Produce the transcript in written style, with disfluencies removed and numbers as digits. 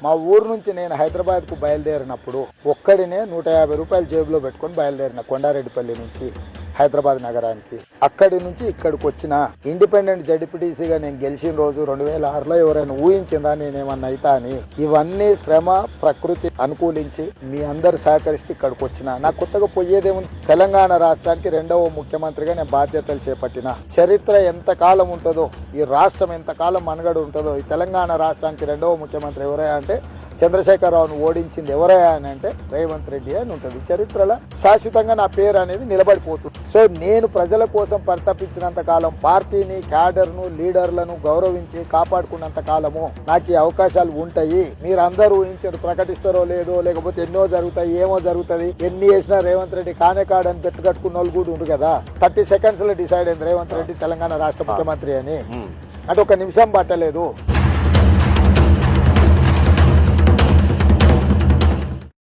మా ఊరు నుంచి నేను హైదరాబాద్కు బయలుదేరినప్పుడు ఒక్కడినే 150 రూపాయలు జేబులో పెట్టుకొని బయలుదేరిన కొండారెడ్డిపల్లి నుంచి హైదరాబాద్ నగరానికి. అక్కడి నుంచి ఇక్కడికి వచ్చిన ఇండిపెండెంట్ జడ్పీటీసీగా నేను గెలిచిన రోజు 2006లో ఎవరైనా ఊహించిందా నేనేమన్నా అయితా అని. ఇవన్నీ శ్రమ ప్రకృతి అనుకూలించి మీ అందరు సహకరిస్తే ఇక్కడికి వచ్చిన. నాకు కొత్తగా పోయేదేముంది. తెలంగాణ రాష్ట్రానికి 2వ ముఖ్యమంత్రిగా నేను బాధ్యతలు చేపట్టిన. చరిత్ర ఎంతకాలం ఉంటుందో, ఈ రాష్ట్రం ఎంతకాలం మనుగడ ఉంటుందో, ఈ తెలంగాణ రాష్ట్రానికి 2వ ముఖ్యమంత్రి ఎవరయ్యా అంటే చంద్రశేఖరరావును ఓడించింది ఎవరయ్యా అని అంటే రేవంత్ రెడ్డి అని ఉంటుంది. చరిత్రలో శాశ్వతంగా నా పేరు అనేది నిలబడిపోతుంది. సో నేను ప్రజల కోసం పరితపించినంత కాలం, పార్టీని, క్యాడర్ను, లీడర్లను గౌరవించి కాపాడుకున్నంత కాలము నాకు ఈ అవకాశాలు ఉంటాయి. మీరందరూ ఊహించారు, ప్రకటిస్తారో లేదో, లేకపోతే ఎన్నో జరుగుతాయి, ఏమో జరుగుతుంది, ఎన్ని చేసినా రేవంత్ రెడ్డి కానే కాడని పెట్టు కట్టుకున్న వాళ్ళు కూడా ఉండరు కదా. 30 సెకండ్స్ లో డిసైడ్ అయింది రేవంత్ రెడ్డి తెలంగాణ రాష్ట్ర ముఖ్యమంత్రి అని. అంటే 1 నిమిషం పట్టలేదు.